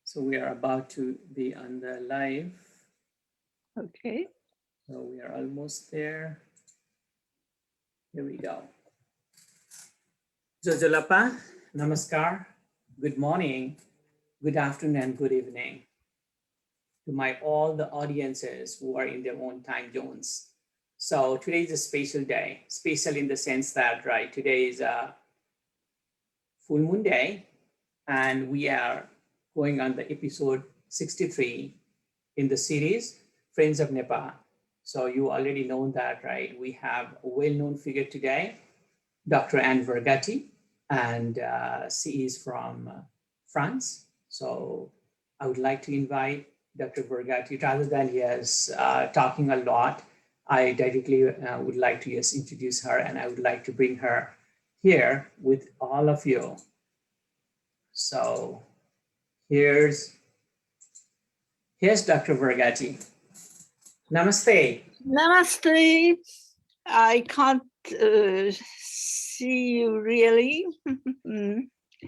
So we are about to be on the live. Okay. So we are almost there. Here we go. Jojolapa, namaskar, good morning, good afternoon, and good evening to all the audiences who are in their own time zones. So today is a special day, special in the sense that, right, today is a full moon day, and we are going on the episode 63 in the series, Friends of NEPA. So you already know that, right? We have a well-known figure today, Dr. Anne Vergati, and she is from France. So I would like to invite Dr. Vergati, rather than talking a lot, I directly would like to introduce her, and I would like to bring her here with all of you. So here's Dr. Vergati. Namaste. Namaste. I can't see you really.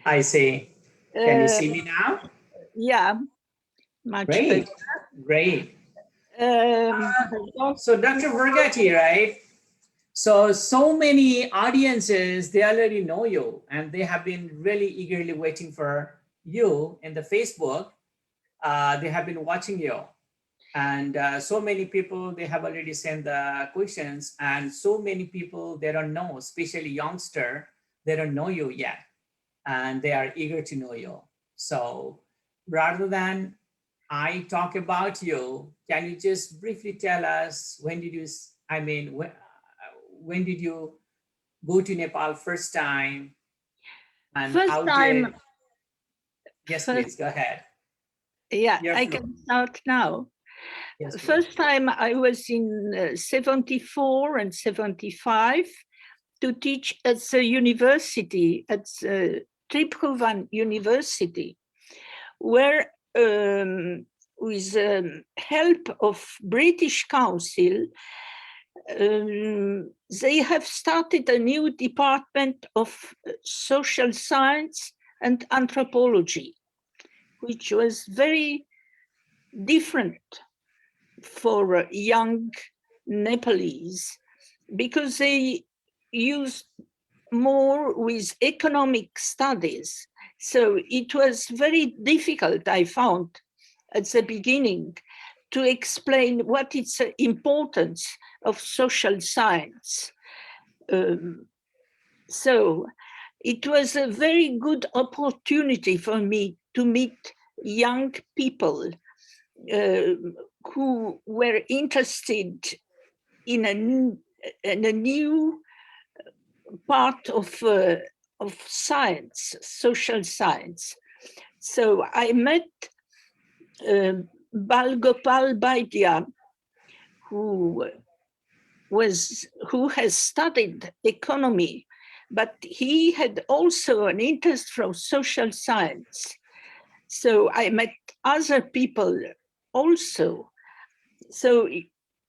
I see. Can you see me now? Yeah, much Great, better. great. So Dr. Vergati, right? So many audiences, they already know you, and they have been really eagerly waiting for you in the Facebook. They have been watching you. And so many people, they have already sent the questions, and so many people, they don't know, especially youngster, they don't know you yet, and they are eager to know you. So rather than I talk about you, can you just briefly tell us when did you go to Nepal first time, and first how time, did? Yes, first, please go ahead. Yeah, Your I floor. can start now. Yes, please. First time I was in 74 and 75 to teach at the university, at the Triphuvan University, where with help of British Council, they have started a new department of social science and anthropology, which was very different for young Nepalese, because they used more with economic studies. So it was very difficult, I found, at the beginning, to explain what is the importance of social science. So it was a very good opportunity for me to meet young people who were interested in a new part of science, social science. So I met Balgopal Baidya, who has studied economy, but he had also an interest from social science. So I met other people also. So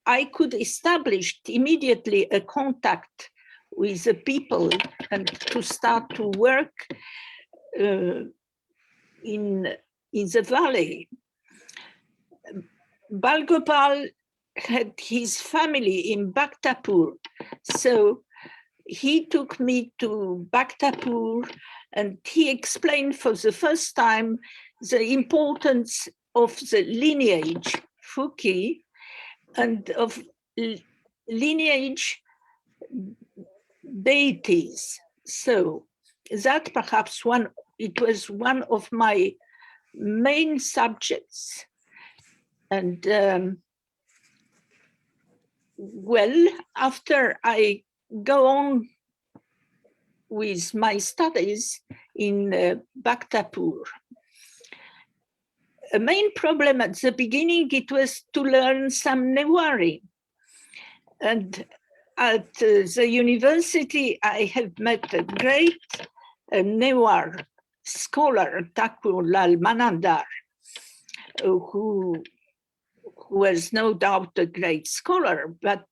I could establish immediately a contact with the people and to start to work in the valley. Balgopal had his family in Bhaktapur, so he took me to Bhaktapur, and he explained for the first time the importance of the lineage, Fuki, and of lineage deities. So that perhaps it was one of my main subjects. And well, after I go on with my studies in Bhaktapur, a main problem at the beginning, it was to learn some Newari. And at the university, I have met a great Newar scholar, Thakur Lal Manandar, who was no doubt a great scholar, but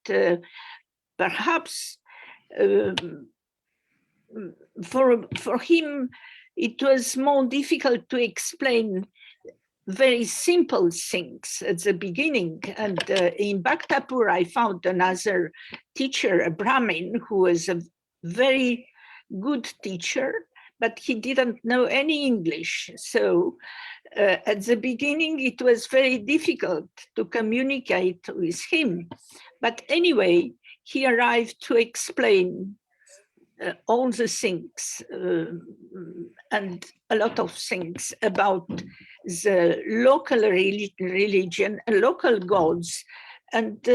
perhaps for him, it was more difficult to explain very simple things at the beginning. And in Bhaktapur, I found another teacher, a Brahmin, who was a very good teacher, but he didn't know any English. So at the beginning, it was very difficult to communicate with him. But anyway, he arrived to explain all the things and a lot of things about the local religion, local gods. And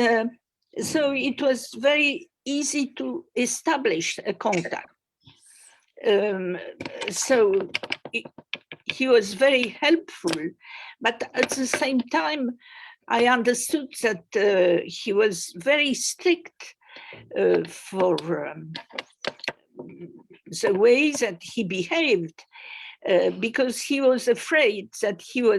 so it was very easy to establish a contact. So he was very helpful, but at the same time, I understood that he was very strict for the way that he behaved, because he was afraid that he will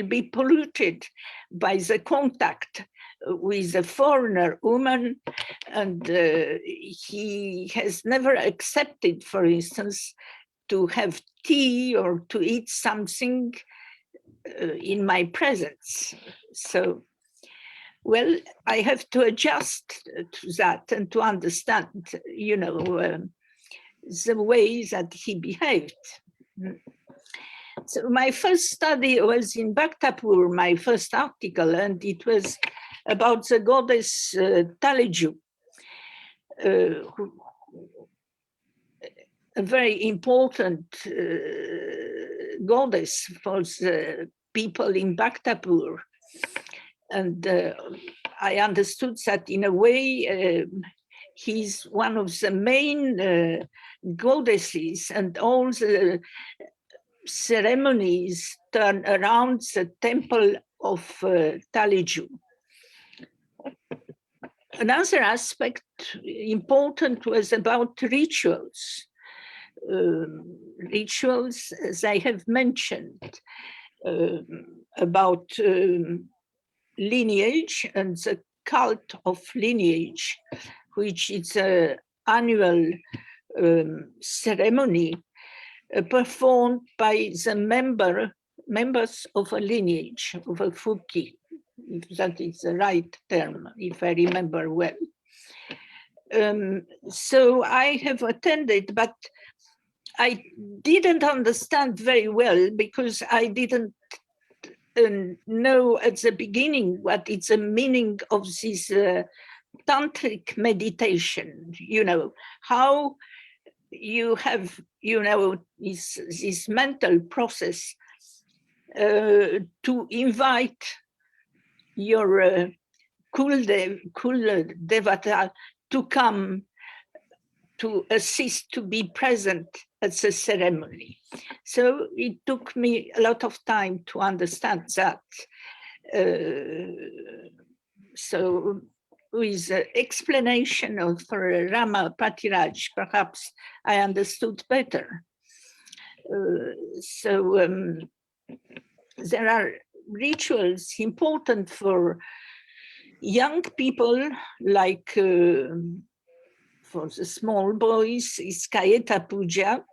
be polluted by the contact with a foreigner woman, and he has never accepted, for instance, to have tea or to eat something in my presence. So, well, I have to adjust to that and to understand, you know, the way that he behaved. So my first study was in Bhaktapur, my first article, and it was about the goddess Taliju, a very important goddess for the people in Bhaktapur. And I understood that in a way, he's one of the main goddesses, and all the ceremonies turn around the temple of Taliju. Another aspect important was about rituals. Rituals, as I have mentioned, about lineage and the cult of lineage, which is an annual ceremony performed by the members of a lineage, of a Fuki, if that is the right term, if I remember well. So I have attended, but I didn't understand very well because I didn't know at the beginning what is the meaning of this tantric meditation, you know, how you have, you know, this mental process to invite your Kul Devata to come to assist, to be present at the ceremony. So it took me a lot of time to understand that. So with the explanation of Rama Patiraj, perhaps I understood better. There are rituals important for young people, like for the small boys is Kayeta Puja,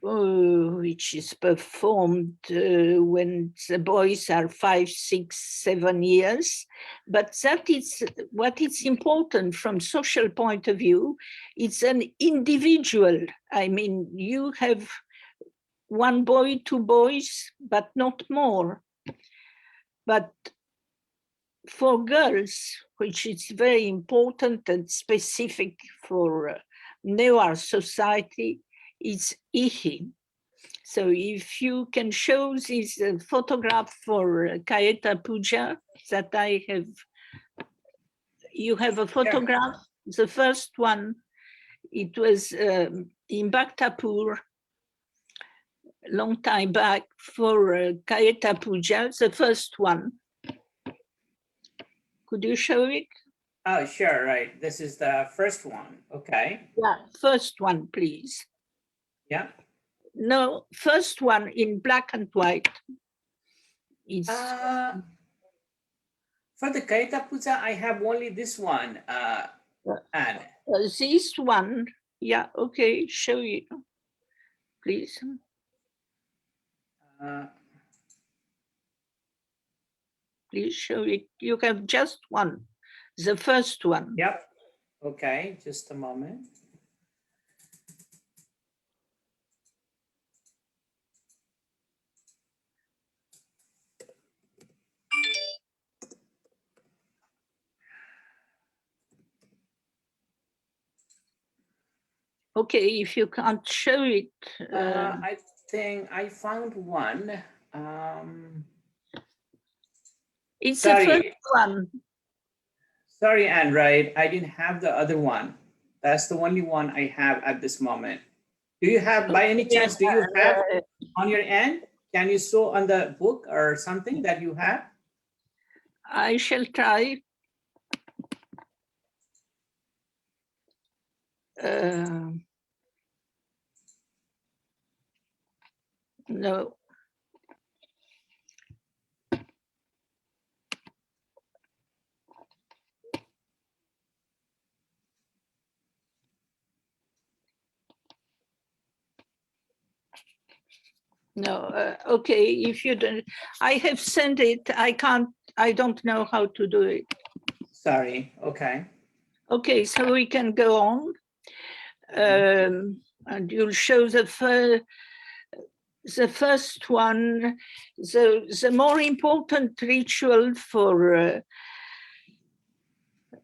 which is performed when the boys are 5, 6, 7 years. But that is what is important from social point of view. It's an individual. I mean, you have one boy, 2 boys, but not more. But for girls, which is very important and specific for Newah society, it's Ihi. So if you can show this photograph for Kayeta Puja that I have, you have a photograph, the first one, it was in Bhaktapur, long time back, for Kayeta Puja, the first one. Could you show it? Oh, sure, right. This is the first one. Okay. Yeah, first one, please. Yeah. No, first one in black and white. It's for the Kaita Puja, I have only this one, Anne. This one, yeah, okay, show you, please. Please show it. You have just one, the first one. Yep. Okay, just a moment. Okay, if you can't show it. I think I found one. It's sorry. the first one. Sorry, Android, I didn't have the other one. That's the only one I have at this moment. Do you have, by any chance, do you have on your end? Can you show on the book or something that you have? I shall try. No. No, okay, if you don't, I have sent it, I don't know how to do it. Sorry, okay. Okay, so we can go on. And you'll show the first one, the more important ritual for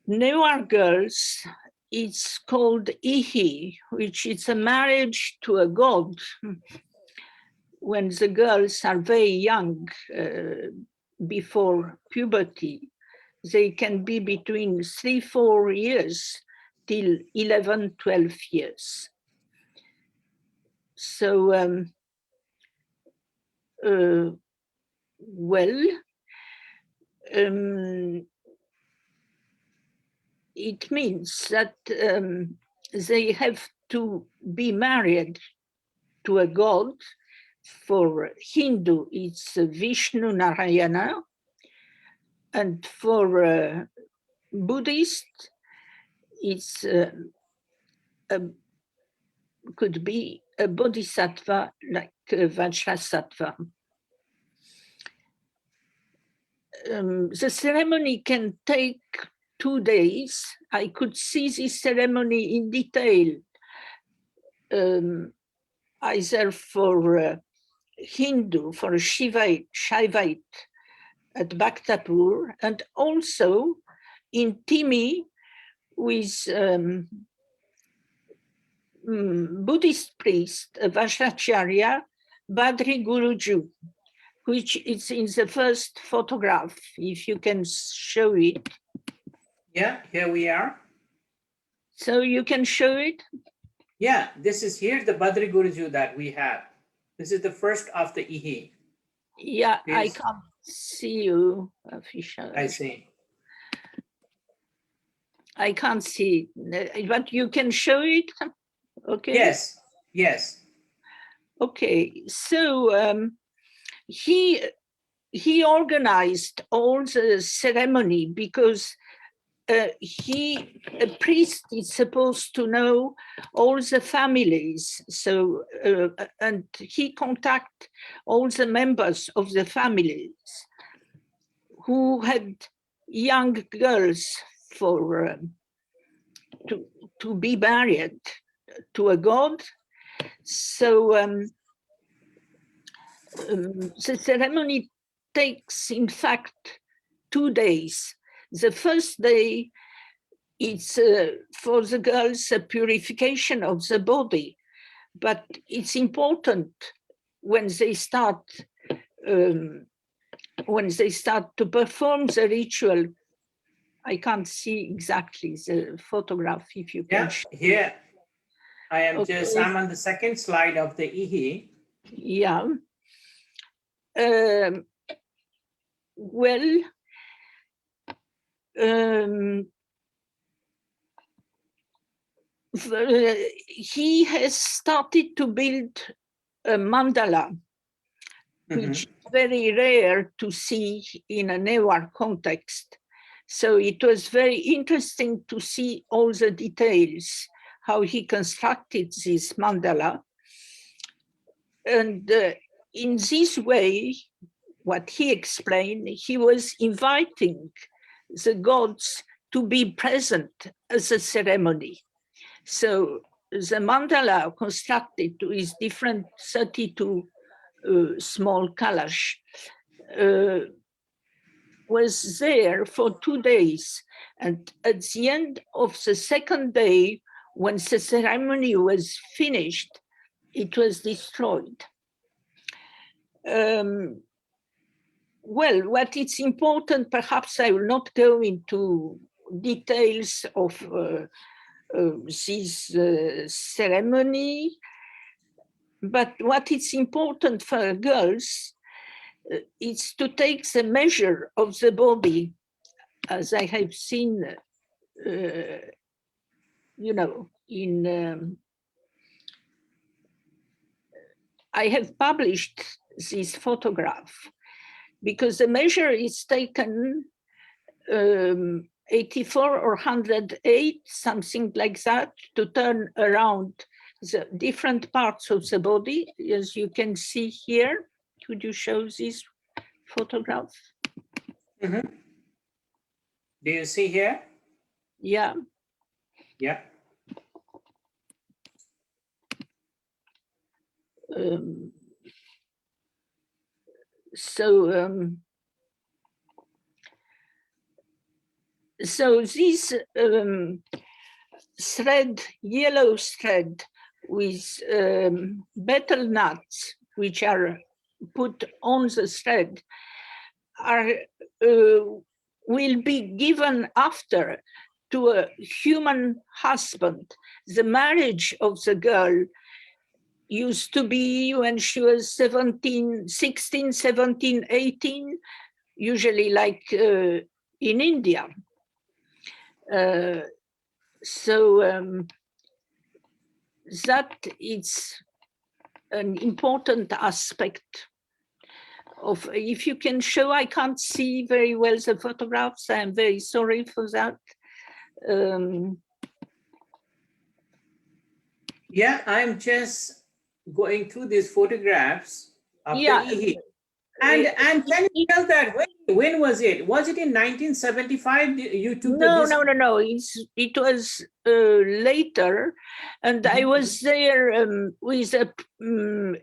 Newah girls, it's called Ihi, which is a marriage to a god. When the girls are very young, before puberty, they can be between 3-4 years till 11-12 years. So, it means that they have to be married to a god. For Hindu, it's Vishnu Narayana, and for Buddhist, it's could be a bodhisattva like Vajrasattva. The ceremony can take 2 days. I could see this ceremony in detail, either for Hindu, for Shaivite at Bhaktapur, and also in Timi with Buddhist priest, Vajracharya, Badri Guruju, which is in the first photograph, if you can show it. Yeah, here we are. So you can show it? Yeah, this is here the Badri Guruju that we have. This is the first of the Ihi. Yeah, I can't see you, Fisher. I see. I can't see it, but you can show it? Okay. Yes, yes. Okay, so he organized all the ceremony because a priest is supposed to know all the families. So, and he contacted all the members of the families who had young girls for to be married to a god. So the ceremony takes, in fact, 2 days. The first day, it's for the girls a purification of the body, but it's important when they start to perform the ritual. I can't see exactly the photograph, if you can. Yeah, here I am. Okay. I'm on the second slide of the Ihi. Yeah. He has started to build a mandala, which is very rare to see in a Newah context. So it was very interesting to see all the details, how he constructed this mandala. And in this way, what he explained, he was inviting the gods to be present as a ceremony. So the mandala constructed with different 32 small kalash was there for 2 days. And at the end of the second day, when the ceremony was finished, it was destroyed. Well, what is important, perhaps I will not go into details of this ceremony, but what is important for girls is to take the measure of the body, as I have seen, you know, in, I have published this photograph because the measure is taken 84 or 108, something like that, to turn around the different parts of the body, as you can see here. Could you show this photograph? Mm-hmm. Do you see here? Yeah. Yeah. So this thread, yellow thread with betel nuts, which are put on the thread, are will be given after to a human husband. The marriage of the girl used to be when she was 17, 16, 17, 18, usually like in India. That is an important aspect of, if you can show, I can't see very well the photographs, I'm very sorry for that. Yeah, I'm just going through these photographs of Yeah. the e-Hit. And can you tell that when was it? Was it in 1975 you took No, this? no. It was later, and I was there with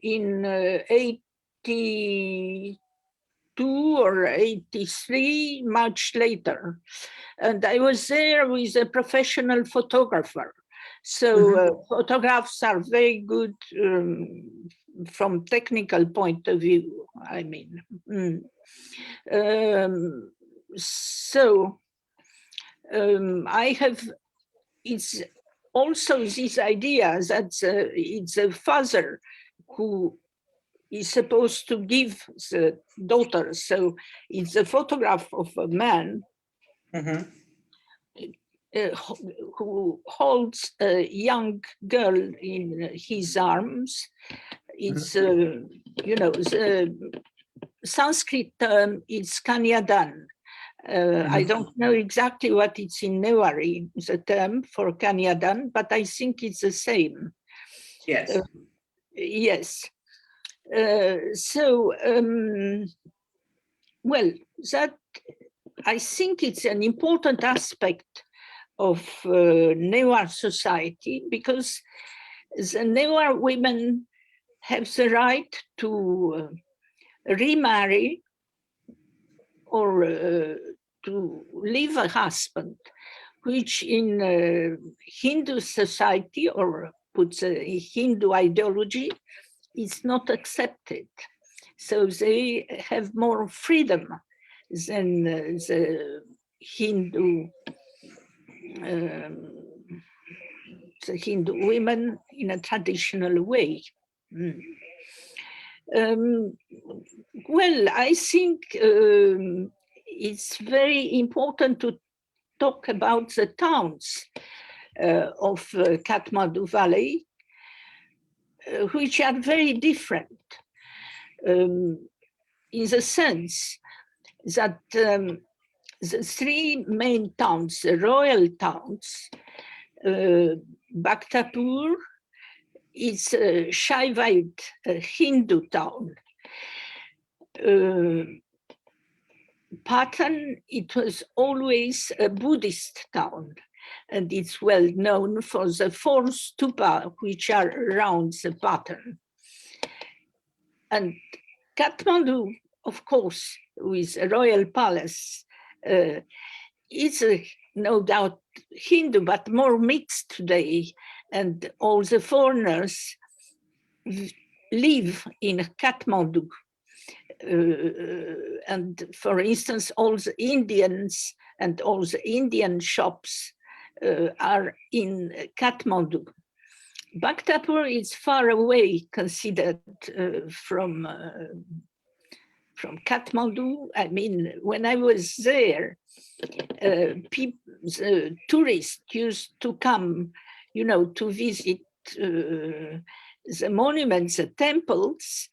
in 82 or 83, much later, and I was there with a professional photographer. So photographs are very good from technical point of view, I mean. I have, it's also this idea that it's a father who is supposed to give the daughter. So it's a photograph of a man who holds a young girl in his arms. It's, you know, the Sanskrit term is Kanyadan. I don't know exactly what it's in Newah, the term for Kanyadan, but I think it's the same. Yes. Yes. Well, that, I think it's an important aspect of Newah society, because the Newah women have the right to remarry or to leave a husband, which in Hindu society, or puts a Hindu ideology, is not accepted. So they have more freedom than the Hindu women in a traditional way. Well, I think it's very important to talk about the towns of Kathmandu Valley, which are very different in the sense that the three main towns, the royal towns, Bhaktapur is a Shaivite Hindu town. Patan, it was always a Buddhist town, and it's well known for the four stupa which are around the Patan. And Kathmandu, of course, with a royal palace, is no doubt Hindu, but more mixed today, and all the foreigners live in Kathmandu. And for instance, all the Indians and all the Indian shops are in Kathmandu. Bhaktapur is far away considered from Kathmandu. I mean, when I was there, tourists used to come, to visit the monuments, the temples,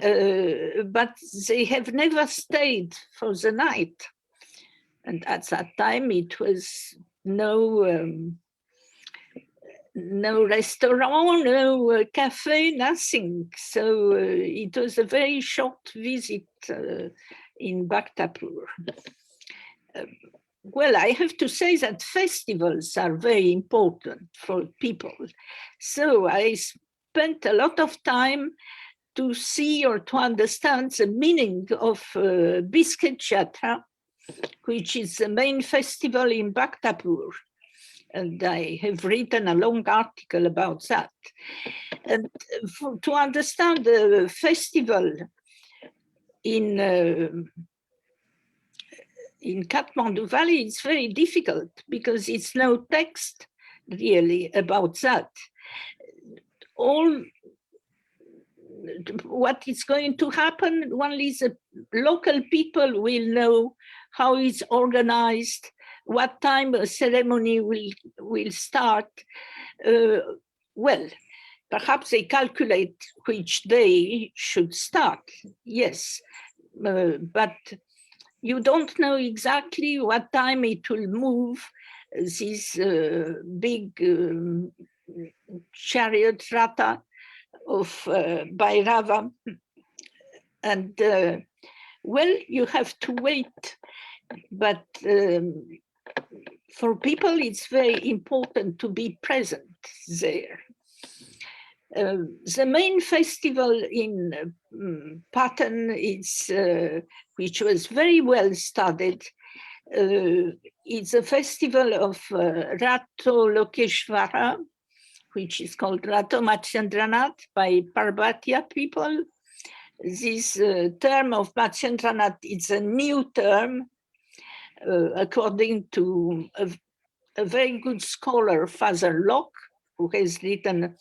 but they have never stayed for the night. And at that time, it was no restaurant, no cafe, nothing. So it was a very short visit in Bhaktapur. Well, I have to say that festivals are very important for people. So I spent a lot of time to see or to understand the meaning of Biscuit Jatra, which is the main festival in Bhaktapur. And I have written a long article about that. And to understand the festival in Kathmandu Valley, it's very difficult because it's no text really about that. All what is going to happen, only the local people will know how it's organized, what time a ceremony will start. Well, perhaps they calculate which day should start, yes, but you don't know exactly what time it will move, this big chariot rata of Bhairava. And well, you have to wait, but for people, it's very important to be present there. The main festival in Patan is, which was very well studied, it's a festival of Rato Lokeshvara, which is called Rato Matsyendranath by Parbatya people. This term of Matsyendranath is a new term, according to a very good scholar, Father Locke, who has written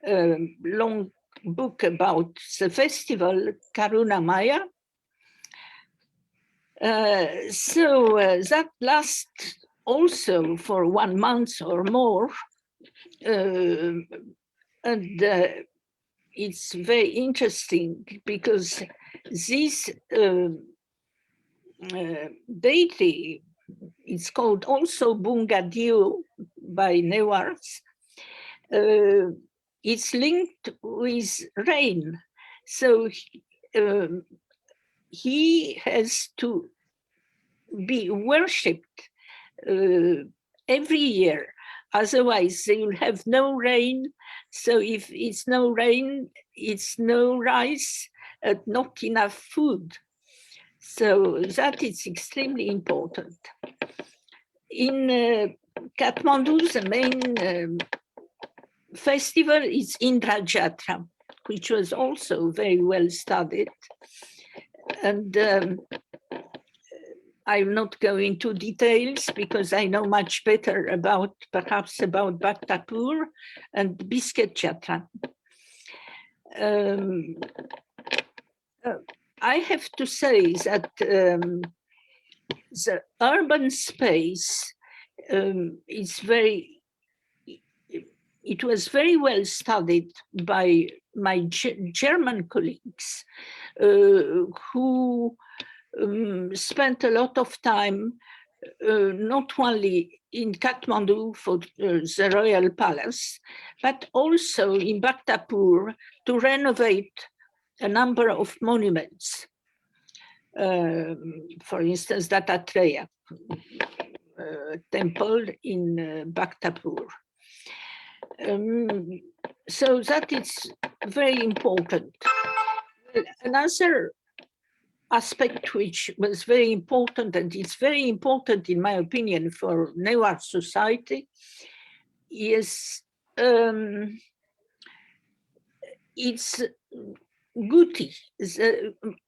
a long book about the festival, Karuna Maya. So that lasts also for 1 month or more. And it's very interesting because this deity, it's called also Bungadio by Newahs. It's linked with rain. So he has to be worshipped every year. Otherwise, they will have no rain. So if it's no rain, it's no rice, not enough food. So that is extremely important. In Kathmandu, the main festival is Indra Jatra, which was also very well studied. And I will not go into details because I know much better perhaps about Bhaktapur and Biscuit Jatra. I have to say that the urban space it was very well studied by my German colleagues who spent a lot of time not only in Kathmandu for the royal palace, but also in Bhaktapur to renovate a number of monuments. For instance, Dattatreya temple in Bhaktapur. So that is very important. Another aspect which was very important, and it's very important in my opinion for Newah society, is it's Guti,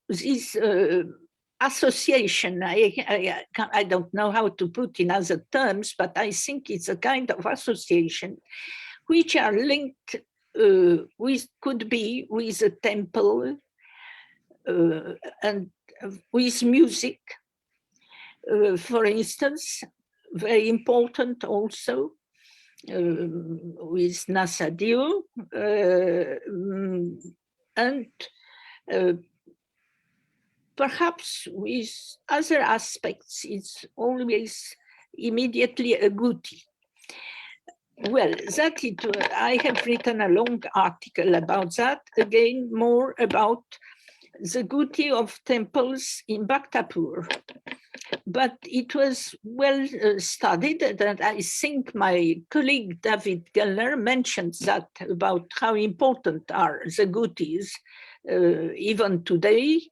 this association. I don't know how to put in other terms, but I think it's a kind of association which are linked could be with a temple and with music, for instance, very important also, with Nasadio, and perhaps with other aspects. It's always immediately a Guti. Well, I have written a long article about that, again, more about the Guti of temples in Bhaktapur. But it was well studied, and I think my colleague David Gellner mentioned that about how important are the Gutis even today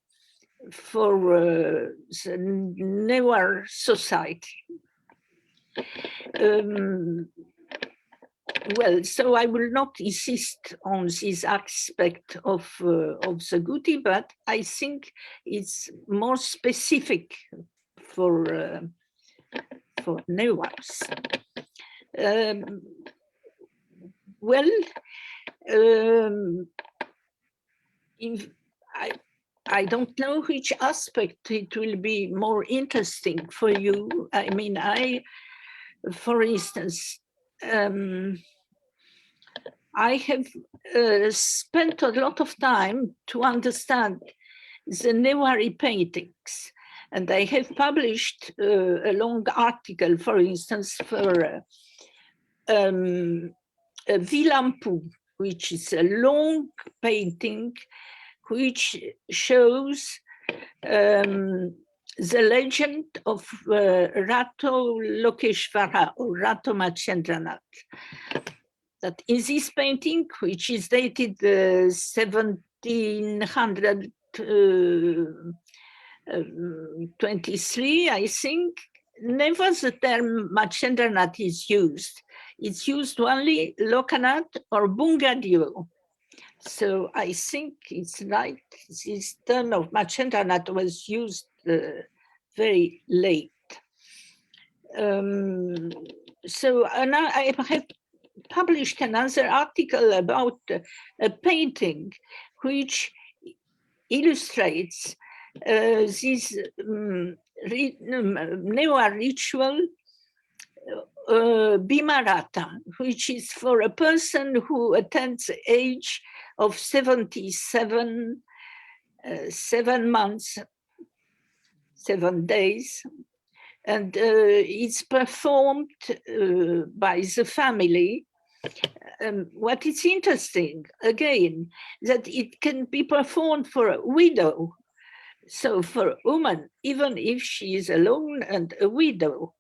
for the Newah society. Well, so I will not insist on this aspect of the Guti, but I think it's more specific for Newahs. Well, I don't know which aspect it will be more interesting for you. I mean, for instance, I have spent a lot of time to understand the Newari paintings. And I have published a long article, for instance, for Vilampu, which is a long painting which shows the legend of Rato Lokeshvara or Rato Machendranath. That in this painting, which is dated 1723, I think, never the term Machendranath is used. It's used only Lokanath or Bungadio. So I think it's right. This term of Machendranath was used very late. So I have published another article about a painting which illustrates this Newah ritual, Bimarata, which is for a person who attains the age of 77, 7 months, 7 days, and it's performed by the family. What is interesting, again, that it can be performed for a widow. So for a woman, even if she is alone and a widow.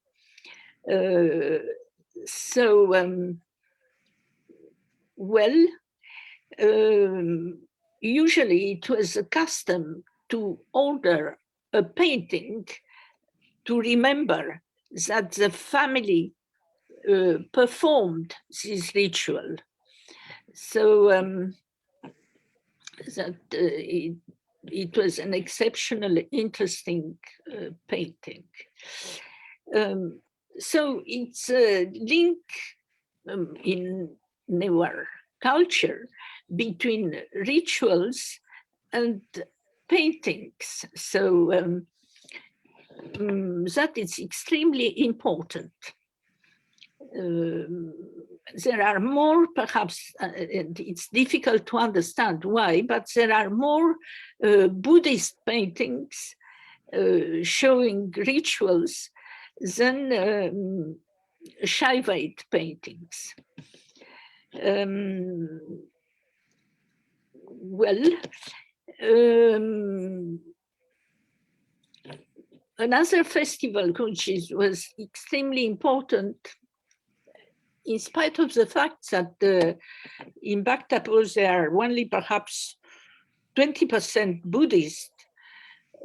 Usually it was a custom to order a painting to remember that the family performed this ritual. So that it was an exceptionally interesting painting. So it's a link in Newah culture between rituals and paintings. So that is extremely important. There are more, perhaps, and it's difficult to understand why, but there are more Buddhist paintings showing rituals than Shaivite paintings. another festival which was extremely important, in spite of the fact that in Bhaktapur there are only perhaps 20% Buddhist,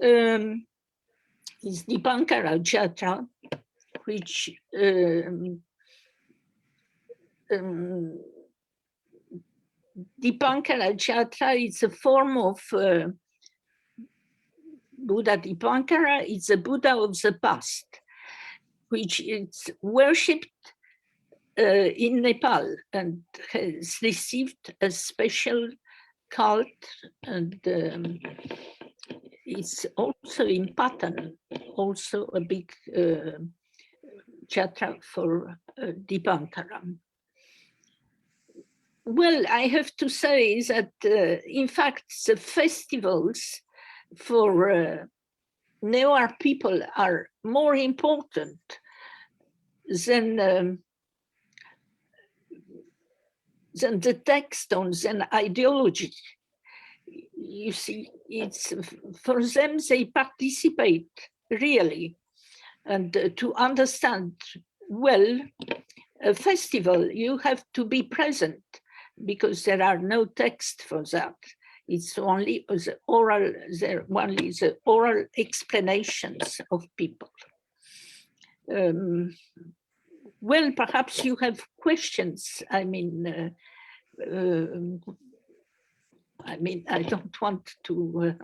is Dipankara Jatra, which Dipankara Jatra is a form of Buddha Dipankara. It's a Buddha of the past, which is worshipped in Nepal and has received a special cult, and it's also in Patan, also a big jatra for Dipankara. Well, I have to say that, in fact, the festivals for Newah people are more important than the text on than ideology. You see, it's for them, they participate really. And to understand well a festival, you have to be present because there are no text for that. It's only the oral, only the oral explanations of people. Well, perhaps you have questions. I mean, I don't want to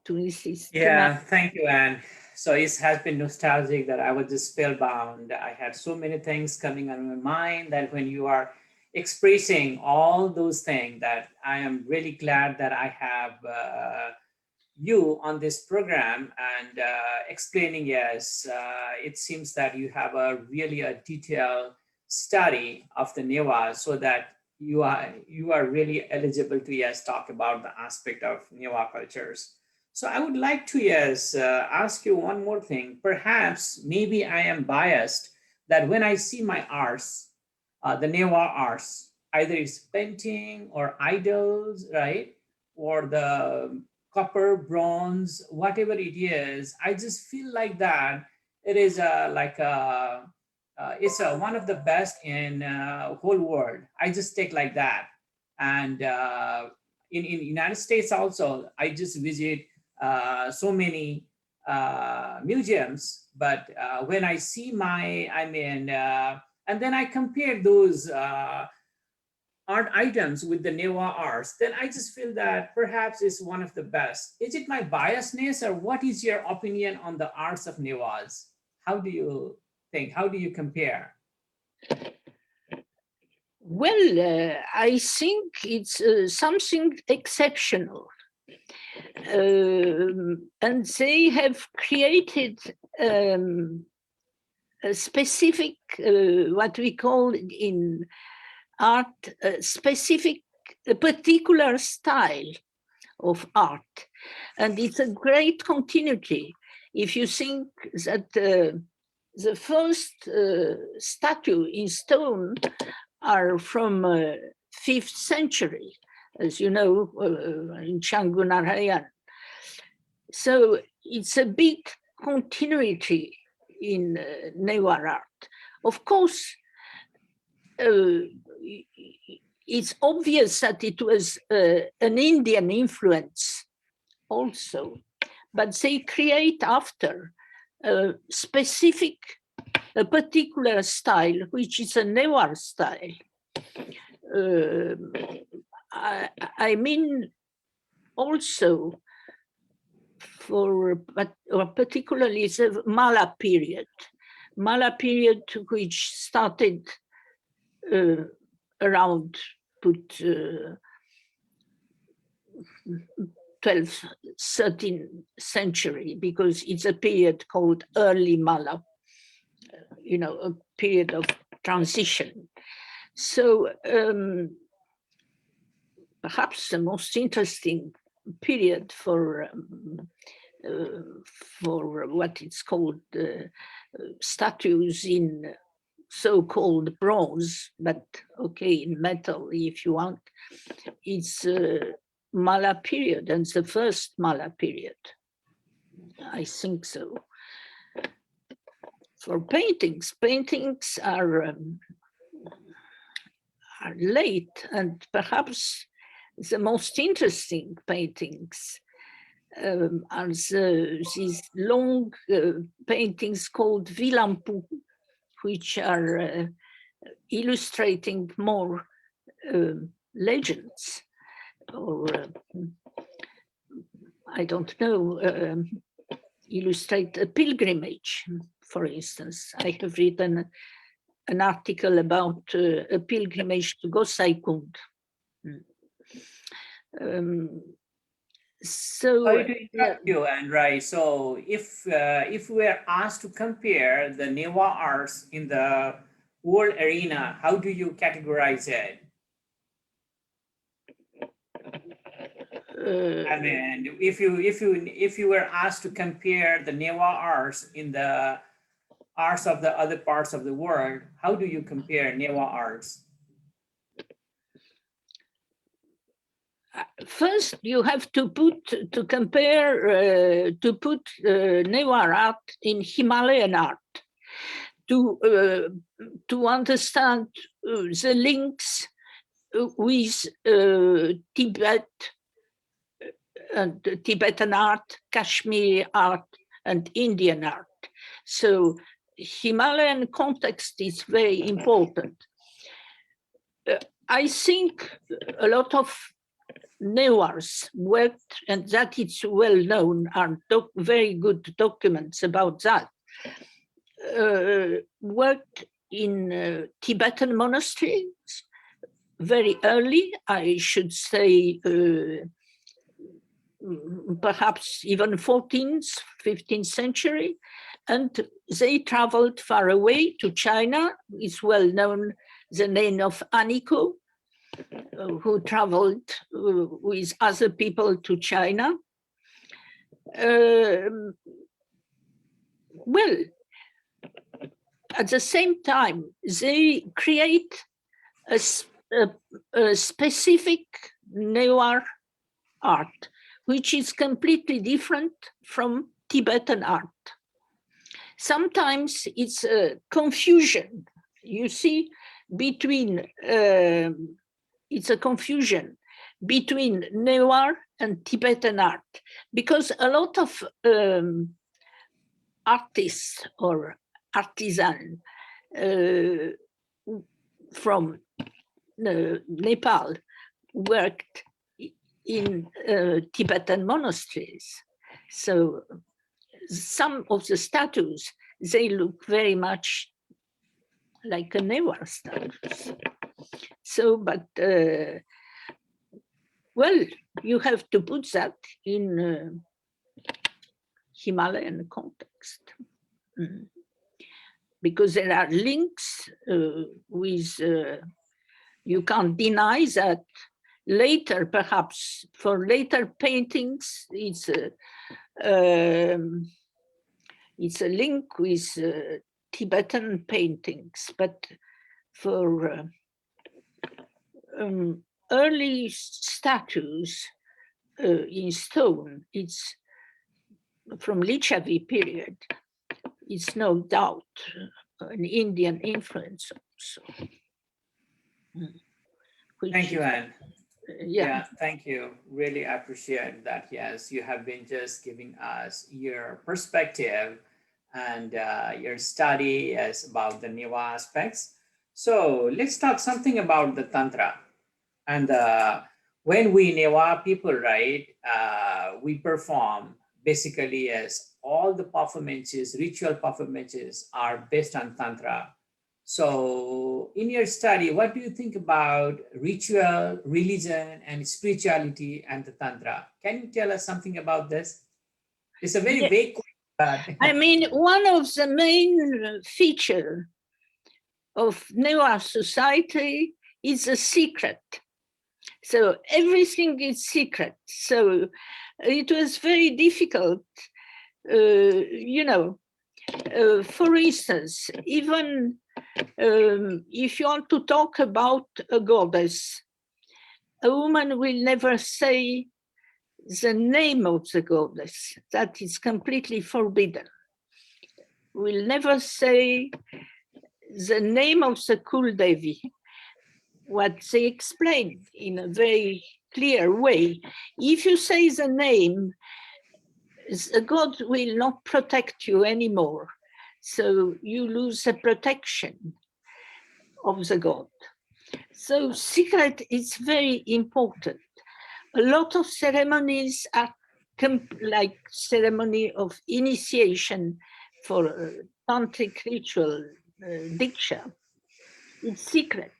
insist. Yeah, thank you, Anne. So it has been nostalgic that I was just spellbound. I had so many things coming on my mind that when you are expressing all those things, that I am really glad that I have you on this program and explaining. Yes, it seems that you have a really a detailed study of the Newah, so that you are really eligible to, yes, talk about the aspect of Newah cultures. So I would like to, yes, ask you one more thing. Perhaps maybe I am biased that when I see my arts, the Newah arts, either it's painting or idols, right? Or the copper, bronze, whatever it is, I just feel like that it is it's one of the best in whole world. I just take like that. And in United States also, I just visit so many museums, but when I see and then I compare those art items with the Newah arts, then I just feel that perhaps it's one of the best. Is it my biasness, or what is your opinion on the arts of Newahs? How do you think? How do you compare? Well, I think it's something exceptional. And they have created a specific, what we call in art, a particular style of art. And it's a great continuity. If you think that the first statue in stone are from 5th century, as you know, in Changunarayan. So it's a big continuity in Newah art. Of course, it's obvious that it was an Indian influence also, but they create after a particular style, which is a Newah style. I mean, also particularly the Mala period, which started around 12th, 13th century, because it's a period called early Mala, a period of transition. So perhaps the most interesting period for what it's called statues in so-called bronze, but okay, in metal if you want, it's Mala period, and the first Mala period. I think so. For paintings, paintings are late, and perhaps the most interesting paintings are these long paintings called vilampou, which are illustrating more legends, or I don't know, illustrate a pilgrimage, for instance. I have written an article about a pilgrimage to Gosaikund. Sorry to interrupt you, and right. So if we are asked to compare the Newah arts in the world arena, how do you categorize it? I mean, if you were asked to compare the Newah arts in the arts of the other parts of the world, how do you compare Newah arts? First, you have to put Newah art in Himalayan art to understand the links with Tibet and Tibetan art, Kashmiri art, and Indian art. So Himalayan context is very important. I think a lot of Newahs worked, and that it's well known, are very good documents about that, worked in Tibetan monasteries very early, I should say, perhaps even 14th, 15th century, and they traveled far away to China. It's well known the name of Aniko, who traveled with other people to China. Well, at the same time, they create a specific Newah art, which is completely different from Tibetan art. Sometimes it's a confusion, you see, between, it's a confusion between Newah and Tibetan art, because a lot of artists or artisans from Nepal worked in Tibetan monasteries. So some of the statues, they look very much like a Newah statues. So, but, well, you have to put that in Himalayan context. Because there are links with, you can't deny that later, perhaps for later paintings, it's a link with Tibetan paintings, but for early statues in stone, it's from Lichavi period, it's no doubt an Indian influence also. Thank you, Anne. Yeah, thank you. Really appreciate that. Yes, you have been just giving us your perspective and your study as about the Newah aspects. So let's talk something about the Tantra. And when we Newah people, right, we perform basically as all the performances, ritual performances are based on Tantra. So in your study, what do you think about ritual, religion, and spirituality and the Tantra? Can you tell us something about this? It's a very vague question. I mean, one of the main features of Newah society is a secret. So everything is secret. So it was very difficult, you know, for instance, even if you want to talk about a goddess, a woman will never say the name of the goddess, that is completely forbidden. We'll never say the name of the Kul Devi. What they explained in a very clear way. If you say the name, the god will not protect you anymore. So you lose the protection of the god. So secret is very important. A lot of ceremonies are like ceremony of initiation for tantric ritual, diksha. It's secret.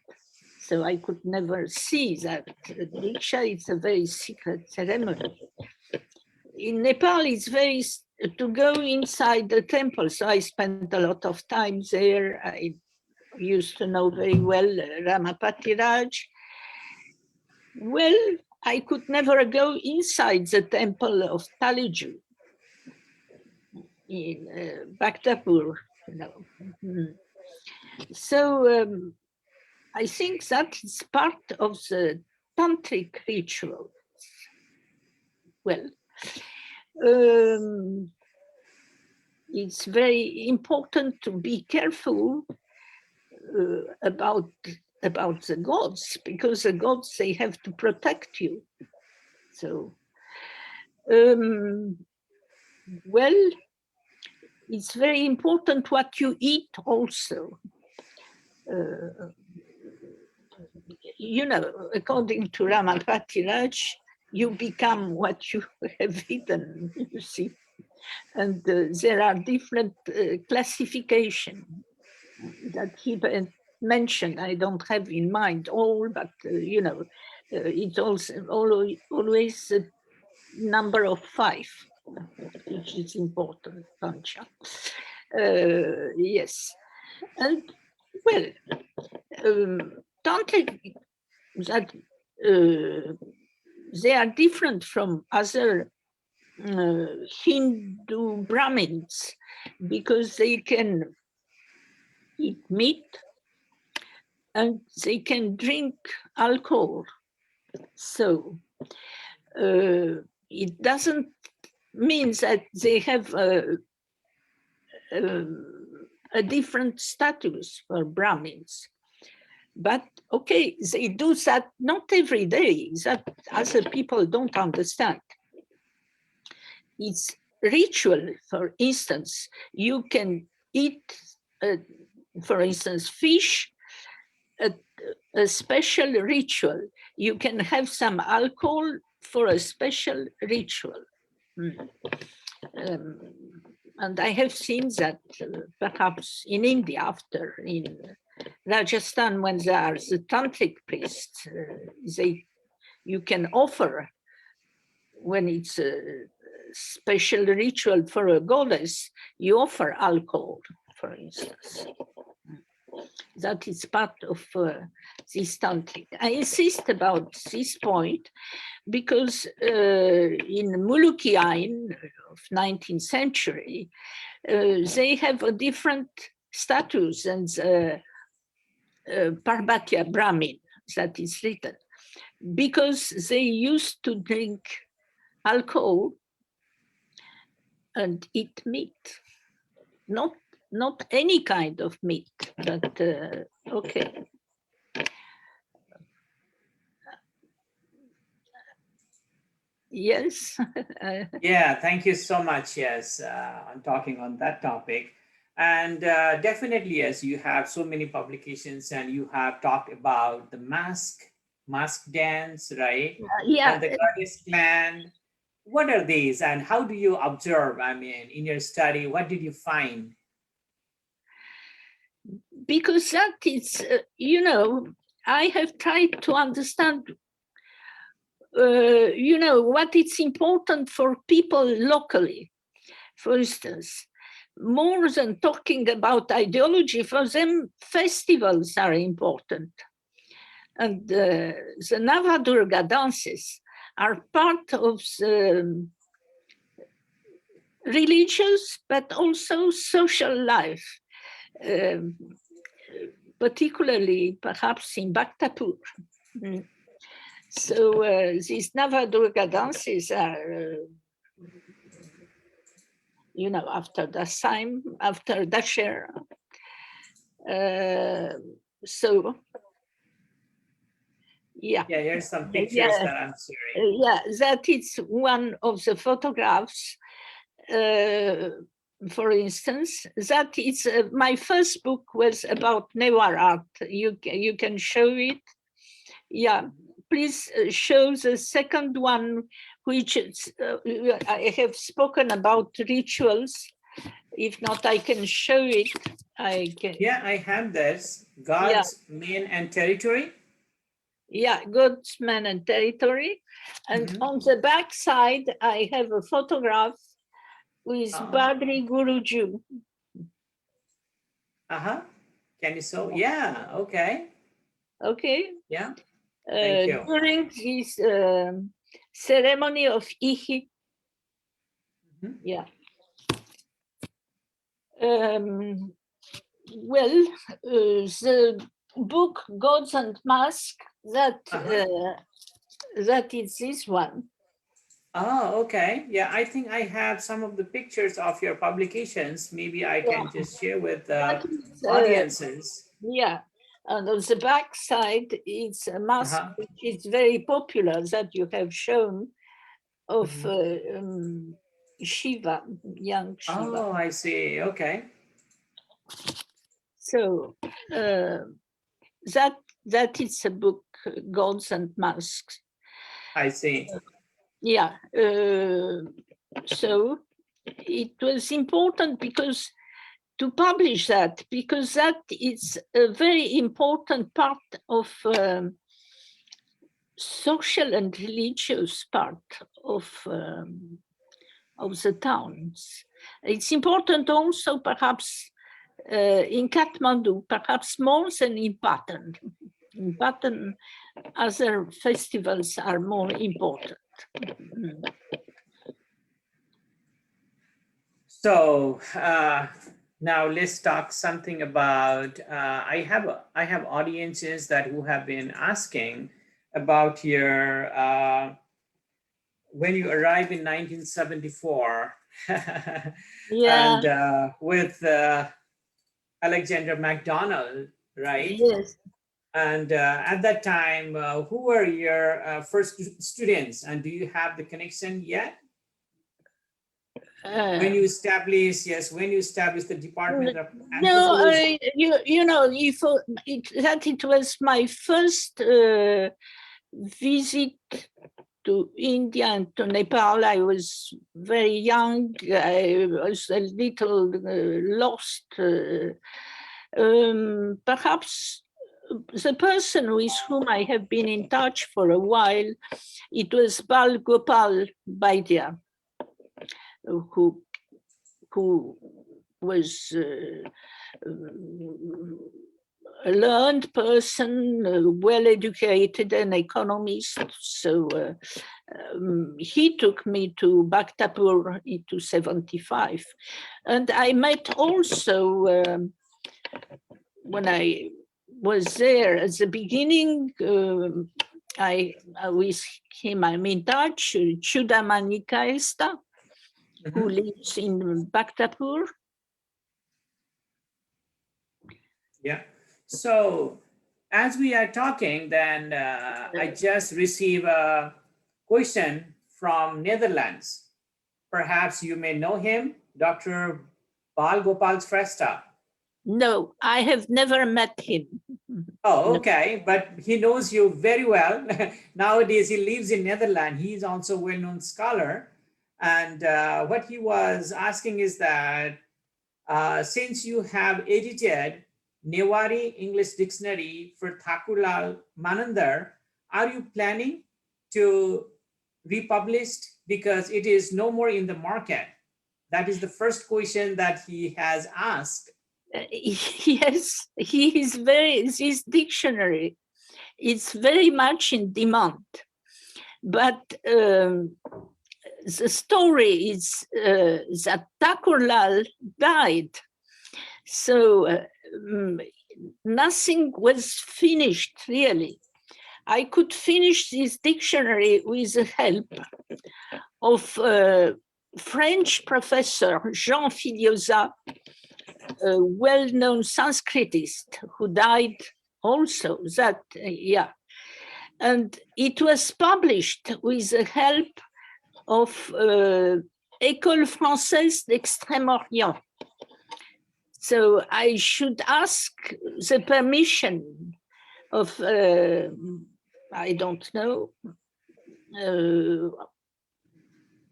So I could never see that. Diksha is a very secret ceremony. In Nepal, it's very to go inside the temple. So I spent a lot of time there. I used to know very well Ramapati Raj. Well, I could never go inside the temple of Taliju in Bhaktapur. You know. So I think that is part of the tantric ritual. Well, it's very important to be careful about the gods, because the gods, they have to protect you. So, well, it's very important what you eat also. You know, according to Ramapati Raj, you become what you have eaten, you see. And there are different classifications that he mentioned. I don't have in mind all, but you know, it's also always a number of 5, which is important, Pancha. Yes, and well, tantric, that they are different from other Hindu Brahmins, because they can eat meat and they can drink alcohol. So it doesn't mean that they have a different status for Brahmins. But okay, they do that not every day, that other people don't understand. It's ritual. For instance, you can eat, for instance, fish at a special ritual. You can have some alcohol for a special ritual. And I have seen that perhaps in India, after in Rajasthan, when there are the tantric priests, you can offer, when it's a special ritual for a goddess, you offer alcohol, for instance. That is part of this tantric. I insist about this point because in Muluki Ain of 19th century, they have a different status than Parbatya Brahmin that is written, because they used to drink alcohol and eat meat, not any kind of meat, but okay. Yes. Yeah, thank you so much. Yes, on talking on that topic. And definitely, yes, you have so many publications and you have talked about the mask dance, right? Yeah. And the goddess clan. What are these and how do you observe? I mean, in your study, what did you find? Because that is, you know, I have tried to understand, you know, what is important for people locally. For instance, more than talking about ideology, for them, festivals are important. And the Navadurga dances are part of the religious, but also social life, particularly perhaps in Bhaktapur. So these Nava Durga dances are, you know, after Dasaim, after Dashera. So, yeah. Yeah, here's some pictures that I'm sharing. Yeah, that is one of the photographs. For instance, that is my first book was about Newah art. You can show it. Yeah, please show the second one, which is, I have spoken about rituals. If not, I can show it. I can. Yeah, I have this Yeah. God's Man and Territory. Yeah, God's Man and Territory. And on the back side, I have a photograph with Badri Guruji. Can you show? Yeah, okay. Okay. Yeah. Thank you. During this ceremony of Ihi. Yeah. Well, the book Gods and Masks, that that is this one. Oh, okay. Yeah, I think I have some of the pictures of your publications. Maybe I can just share with audiences. Yeah, and on the back side, it's a mask which is very popular that you have shown of Shiva, young Shiva. Oh, I see. Okay. So that is a book, Gods and Masks. I see. Yeah. So it was important because to publish that, because that is a very important part of social and religious part of the towns. It's important also perhaps in Kathmandu, perhaps more than in Patan. In Patan, other festivals are more important. So now let's talk something about. I have audiences that who have been asking about your when you arrived in 1974, Yeah. and with Alexander MacDonald, right? Yes. And at that time, who were your first students, and do you have the connection yet? When you establish, when you establish the Department of Anthropology. No, you know, that it was my first visit to India and to Nepal. I was very young. I was a little lost. Perhaps the person with whom I have been in touch for a while, it was Bal Gopal Baidya, who was a learned person, well educated, an economist. So he took me to Bhaktapur into 75. And I met also, when I was there at the beginning, with him, I'm in touch, Chudamani Kaesta, who lives in Bhaktapur. Yeah. So as we are talking, then I just received a question from Netherlands. Perhaps you may know him, Dr. Bal Gopal Shrestha. No, I have never met him. Oh, okay. But he knows you very well. Nowadays, he lives in Netherlands. He's also a well-known scholar. And what he was asking is that since you have edited Newari English Dictionary for Thakurlal Manandar, are you planning to republish because it is no more in the market? That is the first question that he has asked. Yes, this dictionary is very much in demand. But the story is that Thakurlal died. So nothing was finished, really. I could finish this dictionary with the help of French professor Jean Filiosa, a well-known Sanskritist who died also that year. And it was published with the help of École Française d'Extrême-Orient. So I should ask the permission of, I don't know,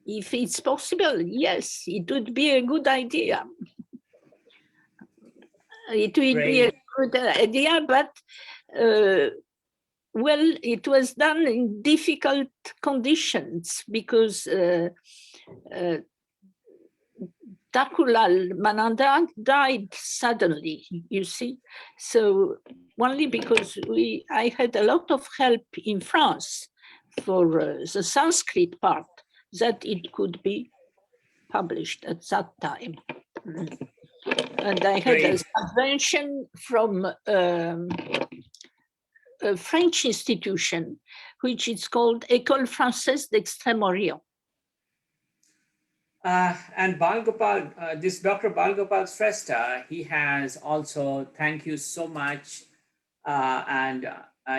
if it's possible. Yes, it would be a good idea. It would be a good idea, but well, it was done in difficult conditions because Takulal Mananda died suddenly, you see. So only because I had a lot of help in France for the Sanskrit part that it could be published at that time. And I had a subvention from a French institution, which is called École Française d'Extrême-Orient. And Balgopal, this Dr. Balgopal Shrestha, he has also, thank you so much.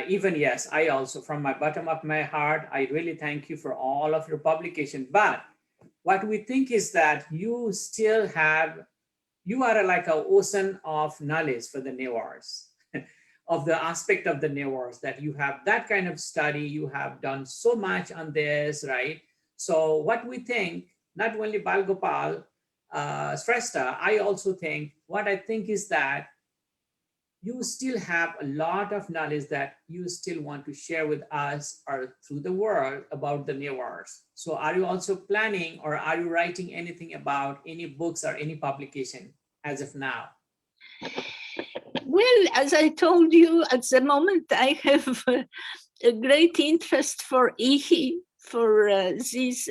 Even yes, I also, from my bottom of my heart, I really thank you for all of your publication. But what we think is that you still have, you are like an ocean of knowledge for the Newahs, of the aspect of the Newahs, that you have that kind of study, you have done so much on this, right? So what we think, not only Balgopal Shrestha, I also think, what I think is that you still have a lot of knowledge that you still want to share with us or through the world about the Newahs. So are you also planning, or are you writing anything about any books or any publication as of now? Well, as I told you, at the moment, I have a great interest for Ihi, for this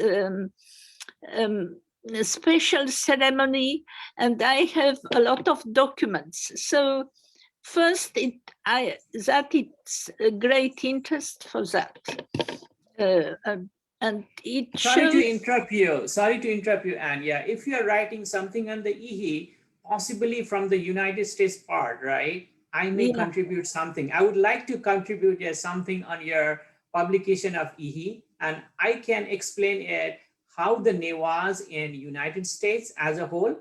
special ceremony, and I have a lot of documents. So first, it's a great interest for that. And it Sorry to interrupt you, Anne. Yeah, if you are writing something on the Ihi, possibly from the United States part, right? I may contribute something. I would like to contribute something on your publication of Ihi, and I can explain it how the Newahs in United States as a whole,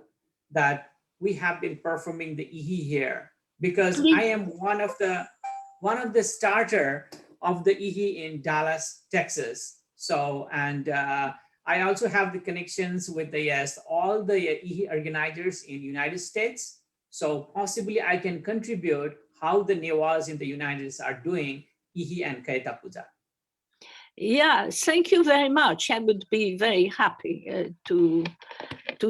that we have been performing the Ihi here, because I am one of the starter of the Ihi in Dallas, Texas. So, and I also have the connections with the all the Ihi organizers in United States. So possibly I can contribute how the Newahs in the United States are doing Ihi and Kaita Puja. Yeah, thank you very much. I would be very happy to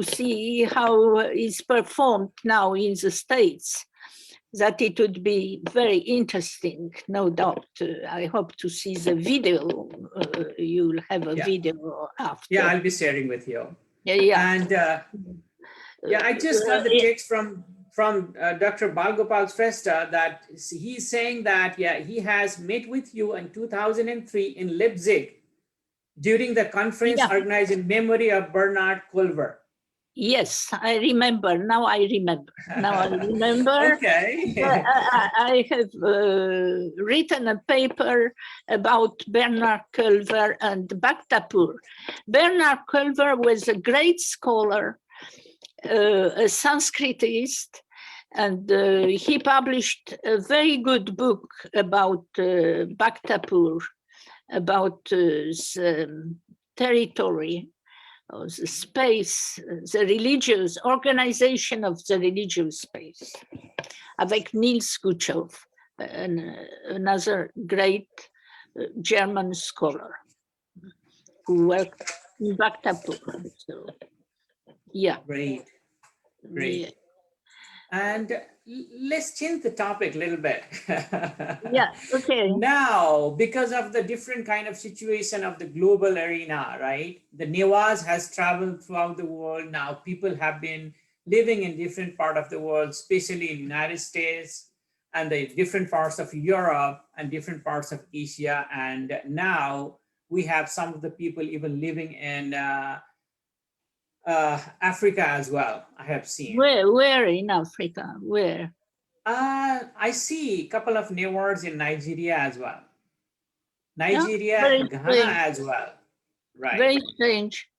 see how it's performed now in the States. That it would be very interesting, no doubt. I hope to see the video. You'll have a video after. Yeah, I'll be sharing with you. Yeah. And I just got the text from Dr. Balgopal Shrestha that he's saying that, he has met with you in 2003 in Leipzig during the conference organized in memory of Bernard Culver. Yes, I remember. Now I remember. Okay. I have written a paper about Bernard Culver and Bhaktapur. Bernard Culver was a great scholar, a Sanskritist, and he published a very good book about Bhaktapur, about the territory, the space, the religious organization of the religious space, avec Niels Gutschow, another great German scholar who worked in Bhaktapur. So, yeah. Great. Yeah. And let's change the topic a little bit. Yeah, okay. Now, because of the different kind of situation of the global arena, right? The Newahs has traveled throughout the world. Now people have been living in different part of the world, especially in the United States. and the different parts of Europe and different parts of Asia. And now we have some of the people even living in Africa as well, I have seen. Where in Africa? Where? I see a couple of Newahs in Nigeria as well. Yeah, Nigeria, Ghana as well. Right. Very strange.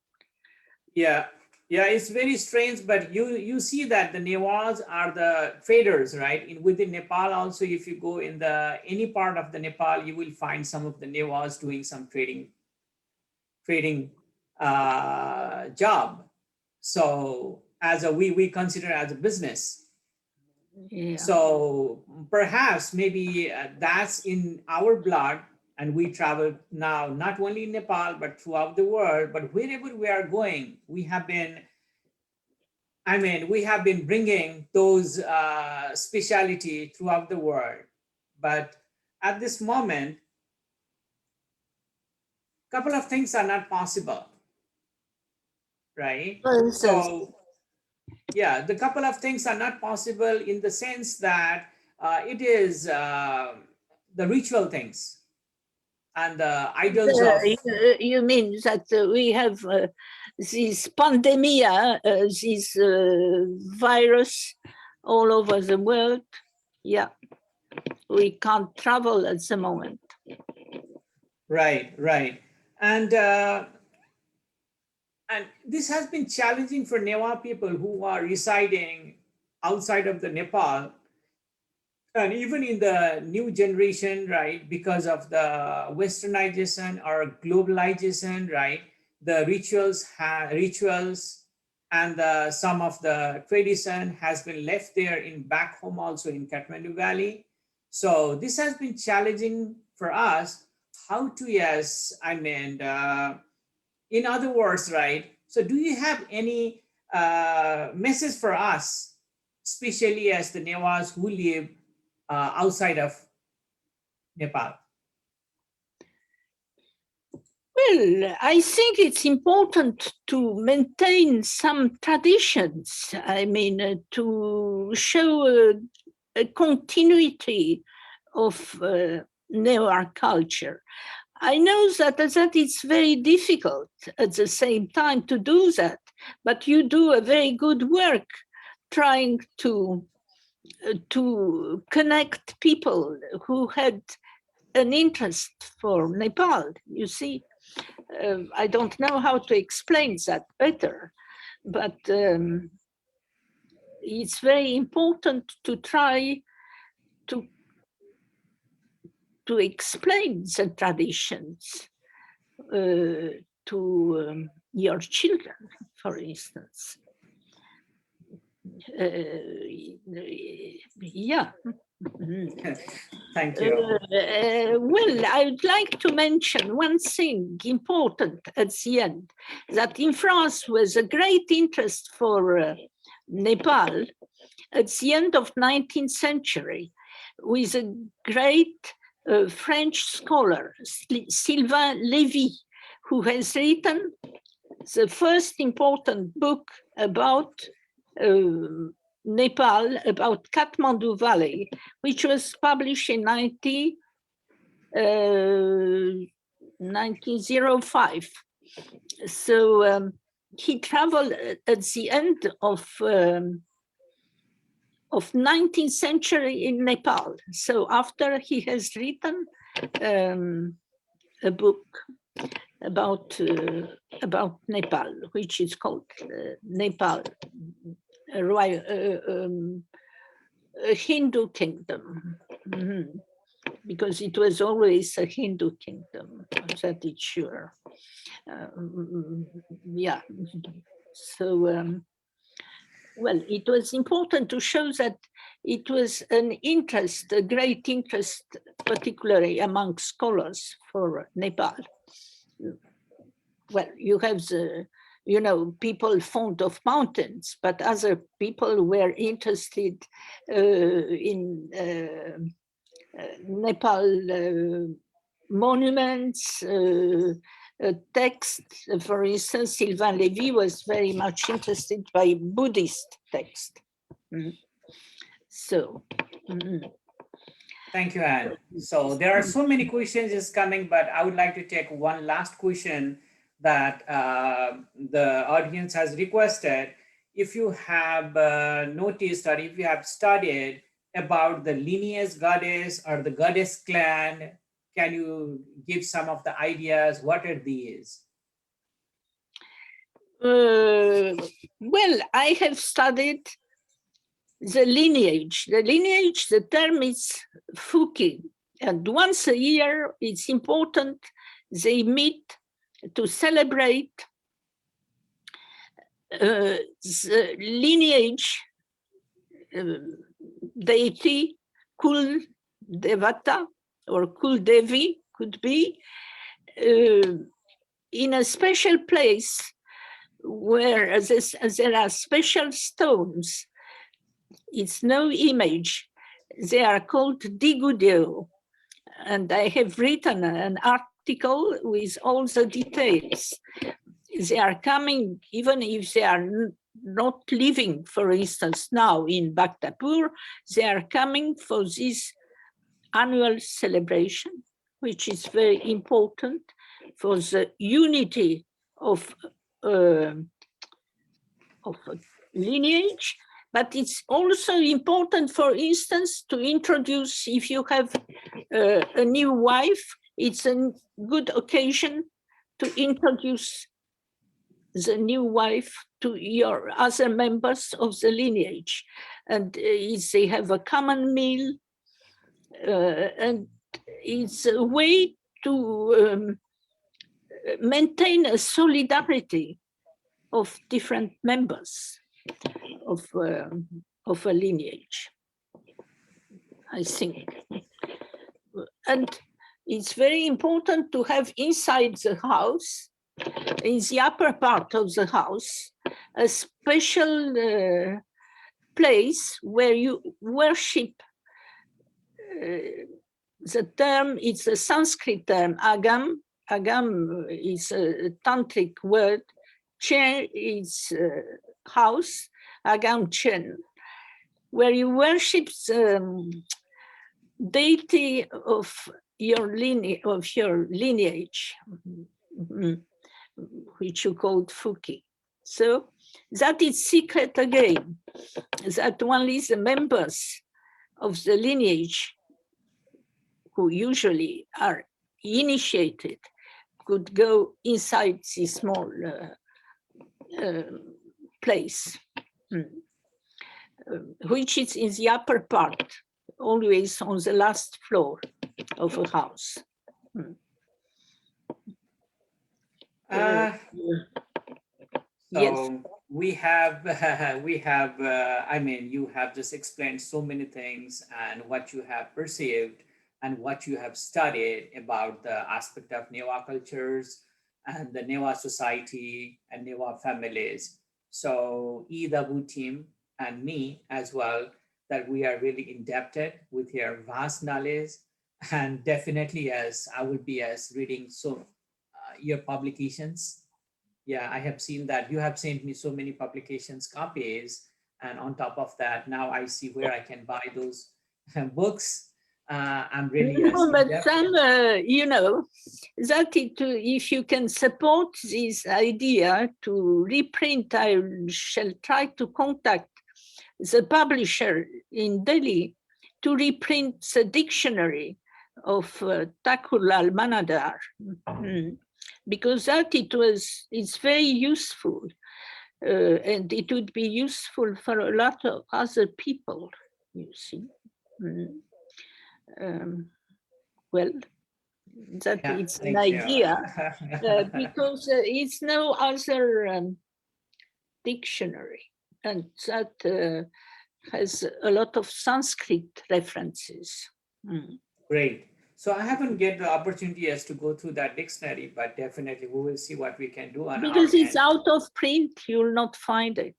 Yeah. Yeah, it's very strange, but you see that the Newahs are the traders, right? Within Nepal also, if you go in any part of the Nepal, you will find some of the Newahs doing some trading job. So we consider as a business. Yeah. So perhaps maybe that's in our blood, and we travel now not only in Nepal but throughout the world. But wherever we are going, we have been bringing those speciality throughout the world. But at this moment, a couple of things are not possible, right? For instance, So yeah, the couple of things are not possible in the sense that it is the ritual things and the idols of. you mean that we have this pandemia, this virus all over the world? Yeah, we can't travel at the moment. Right. And this has been challenging for Newah people who are residing outside of the Nepal, and even in the new generation, right, because of the westernization or globalization, right, the rituals and some of the tradition has been left there in back home also in Kathmandu Valley. So this has been challenging for us how to, yes, in other words, right, so do you have any message for us, especially as the Newahs who live outside of Nepal? Well, I think it's important to maintain some traditions. I mean, to show a continuity of Newar culture. I know that it's very difficult at the same time to do that, but you do a very good work trying to connect people who had an interest for Nepal, you see. I don't know how to explain that better, but it's very important to try to explain the traditions to your children, for instance. Yeah. Thank you. Well, I would like to mention one thing important at the end, that in France was a great interest for Nepal at the end of 19th century with a great French scholar, Sylvain Lévy, who has written the first important book about Nepal, about Kathmandu Valley, which was published in 1905. So he traveled at the end of 19th century in Nepal. So after he has written a book about Nepal, which is called Nepal, a Hindu kingdom, because it was always a Hindu kingdom, that is sure. Yeah, so well, it was important to show that it was an interest, a great interest, particularly among scholars for Nepal. Well, you have people fond of mountains, but other people were interested in Nepal monuments, texts. For instance, Sylvain Lévy was very much interested by Buddhist text. So, Thank you, Anne. So there are so many questions is coming, but I would like to take one last question that the audience has requested. If you have noticed or if you have studied about the lineage goddess or the goddess clan, can you give some of the ideas? What are these? Well, I have studied the lineage. The lineage, the term is Fuki. And once a year, it's important, they meet to celebrate the lineage deity, Kul Devata or Kul Devi could be, in a special place where there are special stones. It's no image. They are called Digudeo. And I have written an article with all the details. They are coming, even if they are not living, for instance, now in Bhaktapur, they are coming for this annual celebration, which is very important for the unity of lineage. But it's also important, for instance, to introduce, if you have a new wife, it's a good occasion to introduce the new wife to your other members of the lineage. And they have a common meal, and it's a way to maintain a solidarity of different members of a lineage, I think. And it's very important to have inside the house, in the upper part of the house, a special place where you worship. The term, it's a Sanskrit term, agam. Agam is a tantric word. Chen is house, agam chen, where you worship the deity of your lineage, which you called Fuki. So that is secret again, that only the members of the lineage who usually are initiated could go inside this small place, which is in the upper part, always on the last floor of a house. So we have, I mean, you have just explained so many things and what you have perceived and what you have studied about the aspect of Newah cultures and the Newah society and Newah families. So eDaboo team and me as well, that we are really indebted with your vast knowledge. And definitely, as I will be as reading your publications. Yeah, I have seen that you have sent me so many publications copies, and on top of that, now I see where I can buy those books. I'm really but some, that if you can support this idea to reprint, I shall try to contact the publisher in Delhi to reprint the dictionary of Thakur Manadar. Because that it's very useful, and it would be useful for a lot of other people, you see. Well, that it's an idea, because it's no other dictionary, and that has a lot of Sanskrit references. Great. So I haven't get the opportunity as to go through that dictionary, but definitely we will see what we can do on because our it's end. out of print, you'll not find it.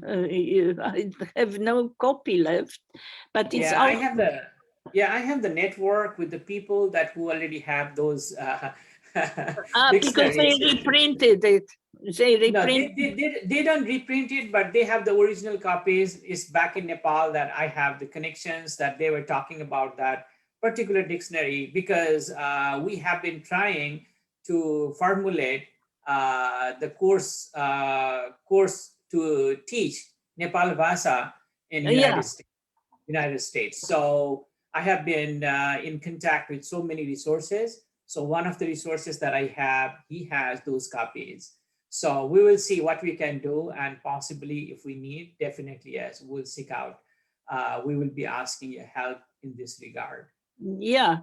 I have no copy left, but it's Yeah, out. I have the network with the people that who already have those because they reprinted it. They No, reprint. they don't reprint it, but they have the original copies. It's back in Nepal that I have the connections that they were talking about that particular dictionary, because we have been trying to formulate the course to teach Nepal Bhasa in Yeah, United States. So I have been in contact with so many resources. So one of the resources that I have, he has those copies. So we will see what we can do, and possibly if we need, definitely yes, we'll seek out. We will be asking your help in this regard. yeah,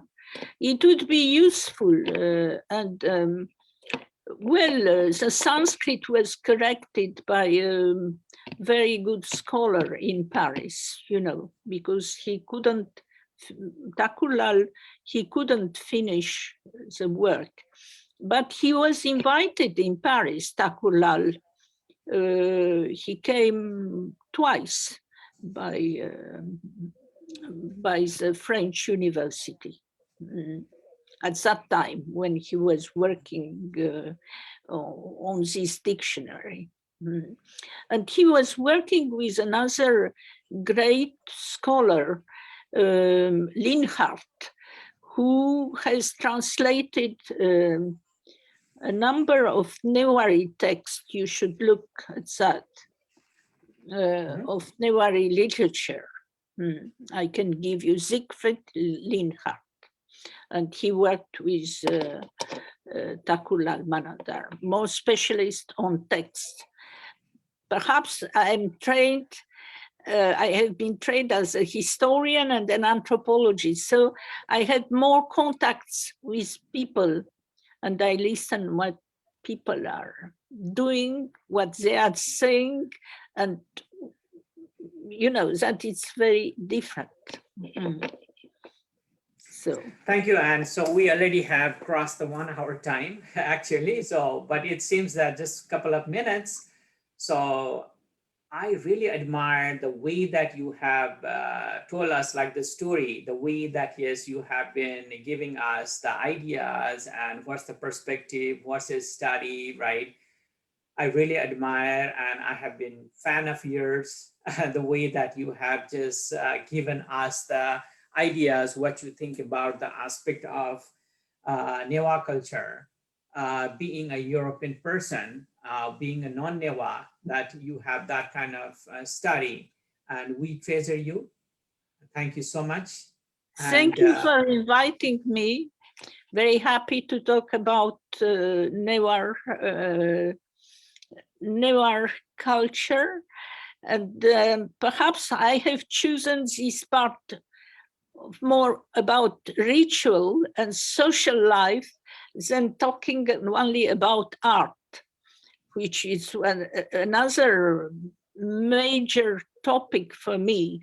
it would be useful. And well, the Sanskrit was corrected by a very good scholar in Paris, because he couldn't, Takulal, he couldn't finish the work. But he was invited in Paris, Takulal. He came twice by the French university at that time when he was working on this dictionary. And he was working with another great scholar, Linhart, who has translated a number of Newari texts. You should look at that, of Newari literature. I can give you Siegfried Linhart, and he worked with Takulal Manadar, more specialist on text. Perhaps I have been trained as a historian and an anthropologist, so I had more contacts with people, and I listen what people are doing, what they are saying, and that it's very different. So thank you, Anne. So we already have crossed the 1 hour time actually. So, but it seems that just a couple of minutes. So I really admire the way that you have told us, like the story, the way that, yes, you have been giving us the ideas and what's the perspective, what's his study, right? I really admire, and I have been fan of yours, the way that you have just given us the ideas, what you think about the aspect of Newah culture, being a European person, being a non-Newah, that you have that kind of study, and we treasure you. Thank you so much. Thank you for inviting me. Very happy to talk about Newar culture. And perhaps I have chosen this part more about ritual and social life than talking only about art, which is another major topic for me.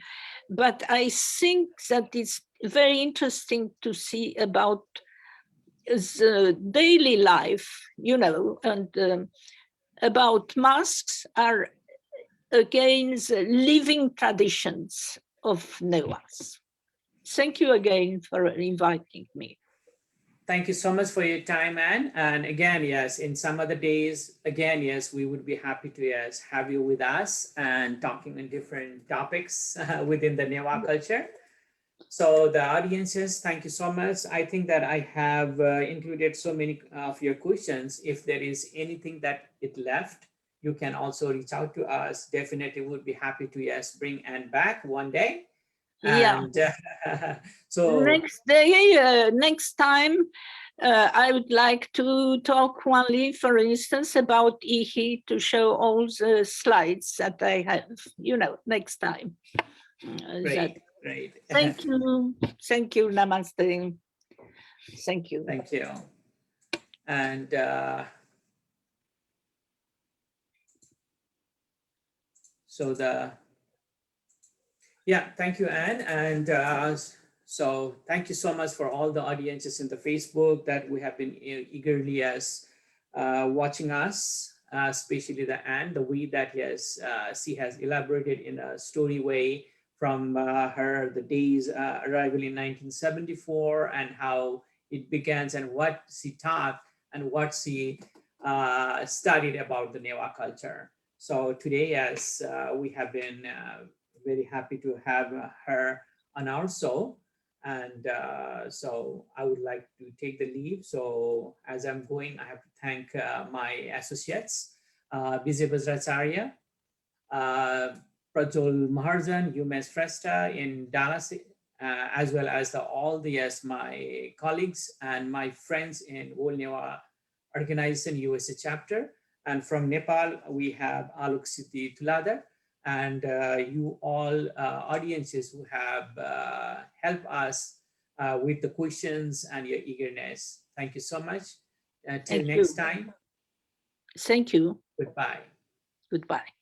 But I think that it's very interesting to see about the daily life, and about masks are again the living traditions of Newahs. Thank you again for inviting me. Thank you so much for your time, Anne. And again, yes, in some other days, again, yes, we would be happy to, yes, have you with us and talking on different topics within the Newah culture. So the audiences, thank you so much. I think that I have included so many of your questions. If there is anything that it left, you can also reach out to us. Definitely would be happy to, yes, bring Anne back one day. Yeah. And so next time, I would like to talk only, for instance, about Ihi, to show all the slides that I have, next time. great. Thank you. Thank you. Namaste. Thank you. Thank you. And thank you, Anne. And so thank you so much for all the audiences in the Facebook that we have been eagerly watching us, especially the Anne, the way that she has elaborated in a story way from the days arrival in 1974 and how it begins and what she taught and what she studied about the Newah culture. So today, as we have been very happy to have her on our show, and so I would like to take the lead. So as I'm going, I have to thank my associates, Vijay Vajracharya, Prajwal Maharjan, Umesh Fresta in Dallas, as well as all the my colleagues and my friends in World Newah Organization USA chapter. And from Nepal, we have Alok Siddhi Tuladar, and you all audiences who have helped us with the questions and your eagerness. Thank you so much. Till Thank next you. time, Thank you. goodbye. Goodbye.